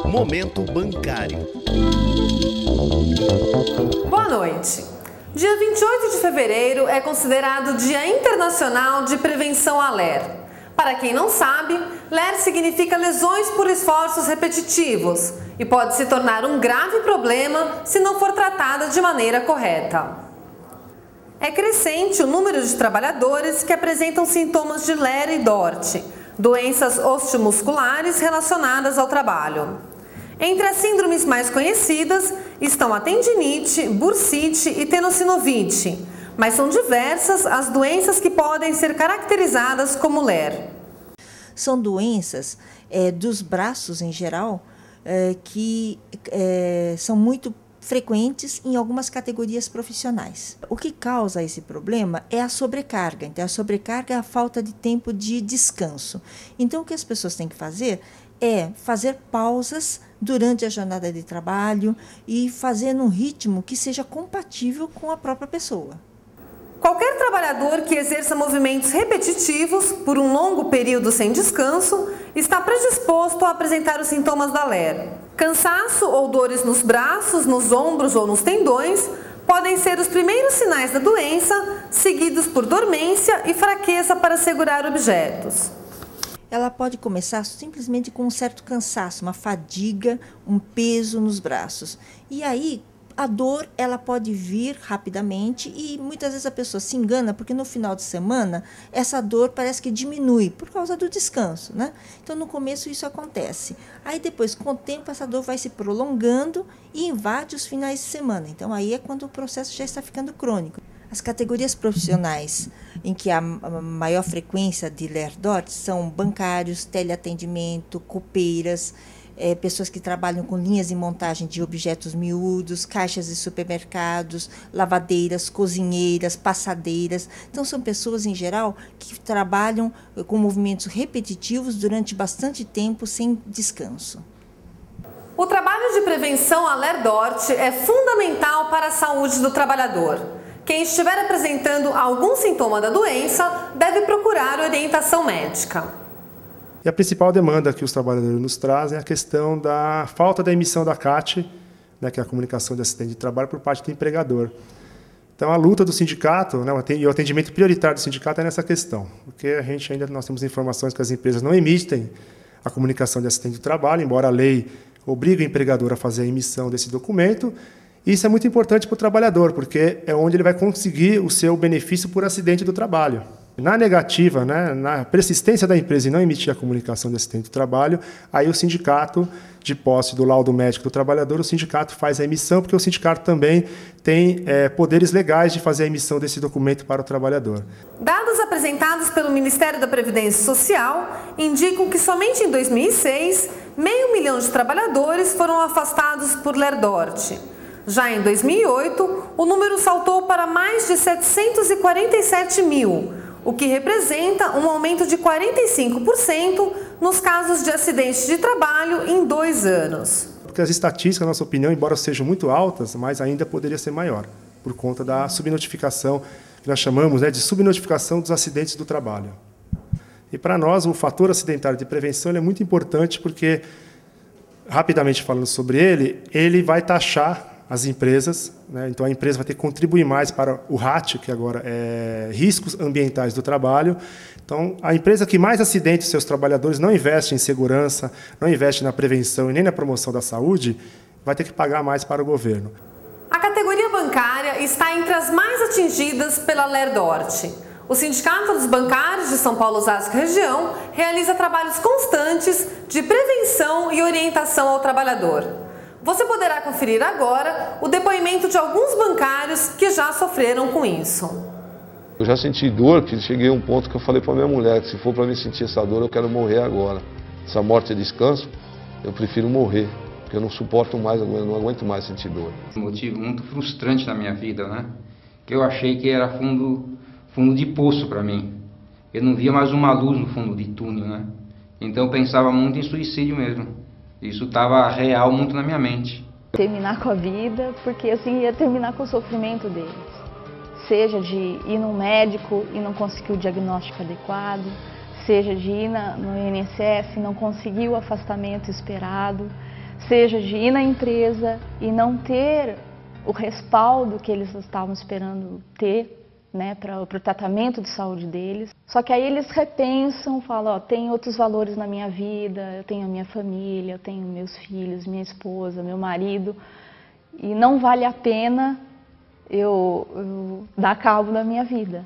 Momento bancário. Boa noite. Dia 28 de fevereiro é considerado Dia Internacional de Prevenção à LER. Para quem não sabe, LER significa lesões por esforços repetitivos e pode se tornar um grave problema se não for tratada de maneira correta. É crescente o número de trabalhadores que apresentam sintomas de LER e DORT, doenças osteomusculares relacionadas ao trabalho. Entre as síndromes mais conhecidas estão a tendinite, bursite e tenossinovite, mas são diversas as doenças que podem ser caracterizadas como LER. São doenças dos braços em geral que são muito frequentes em algumas categorias profissionais. O que causa esse problema é a sobrecarga. Então, a sobrecarga é a falta de tempo de descanso. Então, o que as pessoas têm que fazer é fazer pausas durante a jornada de trabalho e fazer num ritmo que seja compatível com a própria pessoa. Qualquer trabalhador que exerça movimentos repetitivos por um longo período sem descanso está predisposto a apresentar os sintomas da LER. Cansaço ou dores nos braços, nos ombros ou nos tendões podem ser os primeiros sinais da doença, seguidos por dormência e fraqueza para segurar objetos. Ela pode começar simplesmente com um certo cansaço, uma fadiga, um peso nos braços. E aí, a dor ela pode vir rapidamente e muitas vezes a pessoa se engana porque no final de semana essa dor parece que diminui por causa do descanso, né? Então no começo isso acontece. Aí depois com o tempo essa dor vai se prolongando e invade os finais de semana. Então aí é quando o processo já está ficando crônico. As categorias profissionais em que há maior frequência de LER-DORT são bancários, teleatendimento, copeiras, pessoas que trabalham com linhas de montagem de objetos miúdos, caixas de supermercados, lavadeiras, cozinheiras, passadeiras. Então, são pessoas, em geral, que trabalham com movimentos repetitivos durante bastante tempo sem descanso. O trabalho de prevenção à LER-DORT é fundamental para a saúde do trabalhador. Quem estiver apresentando algum sintoma da doença deve procurar orientação médica. E a principal demanda que os trabalhadores nos trazem é a questão da falta da emissão da CAT, né, que é a comunicação de acidente de trabalho, por parte do empregador. Então, a luta do sindicato, né, e o atendimento prioritário do sindicato é nessa questão, porque nós temos informações que as empresas não emitem a comunicação de acidente de trabalho, embora a lei obrigue o empregador a fazer a emissão desse documento. Isso é muito importante para o trabalhador, porque é onde ele vai conseguir o seu benefício por acidente do trabalho. Na negativa, né, na persistência da empresa em não emitir a comunicação de acidente do trabalho, aí o sindicato, de posse do laudo médico do trabalhador, o sindicato faz a emissão, porque o sindicato também tem poderes legais de fazer a emissão desse documento para o trabalhador. Dados apresentados pelo Ministério da Previdência Social indicam que somente em 2006, 500 mil de trabalhadores foram afastados por LER-DORT. Já em 2008, o número saltou para mais de 747 mil, o que representa um aumento de 45% nos casos de acidentes de trabalho em 2 anos. Porque as estatísticas, na nossa opinião, embora sejam muito altas, mas ainda poderia ser maior, por conta da subnotificação, que nós chamamos, né, de subnotificação dos acidentes do trabalho. E para nós, o fator acidentário de prevenção é muito importante porque, rapidamente falando sobre ele vai taxar as empresas, né? Então a empresa vai ter que contribuir mais para o RAT, que agora é riscos ambientais do trabalho. Então, a empresa que mais acidente os seus trabalhadores não investe em segurança, não investe na prevenção e nem na promoção da saúde, vai ter que pagar mais para o governo. A categoria bancária está entre as mais atingidas pela LER-DORT. O Sindicato dos Bancários de São Paulo Osasco Região realiza trabalhos constantes de prevenção e orientação ao trabalhador. Você poderá conferir agora o depoimento de alguns bancários que já sofreram com isso. Eu já senti dor, que cheguei a um ponto que eu falei para minha mulher que se for para mim sentir essa dor, eu quero morrer agora. Essa morte é descanso, eu prefiro morrer, porque eu não suporto mais, eu não aguento mais sentir dor. Um motivo muito frustrante na minha vida, né? Que eu achei que era fundo de poço para mim. Eu não via mais uma luz no fundo de túnel, né? Então eu pensava muito em suicídio mesmo. Isso estava real muito na minha mente. Terminar com a vida, porque assim ia terminar com o sofrimento deles. Seja de ir num médico e não conseguir o diagnóstico adequado, seja de ir no INSS e não conseguir o afastamento esperado, seja de ir na empresa e não ter o respaldo que eles estavam esperando ter, né, para o tratamento de saúde deles. Só que aí eles repensam, falam, ó, tem outros valores na minha vida, eu tenho a minha família, eu tenho meus filhos, minha esposa, meu marido, e não vale a pena eu dar cabo da minha vida.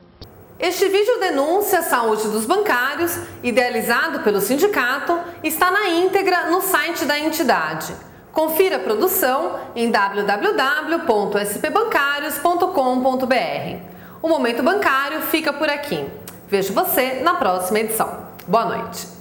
Este vídeo denúncia a saúde dos bancários, idealizado pelo sindicato, está na íntegra no site da entidade. Confira a produção em www.spbancarios.com.br. O Momento Bancário fica por aqui. Vejo você na próxima edição. Boa noite.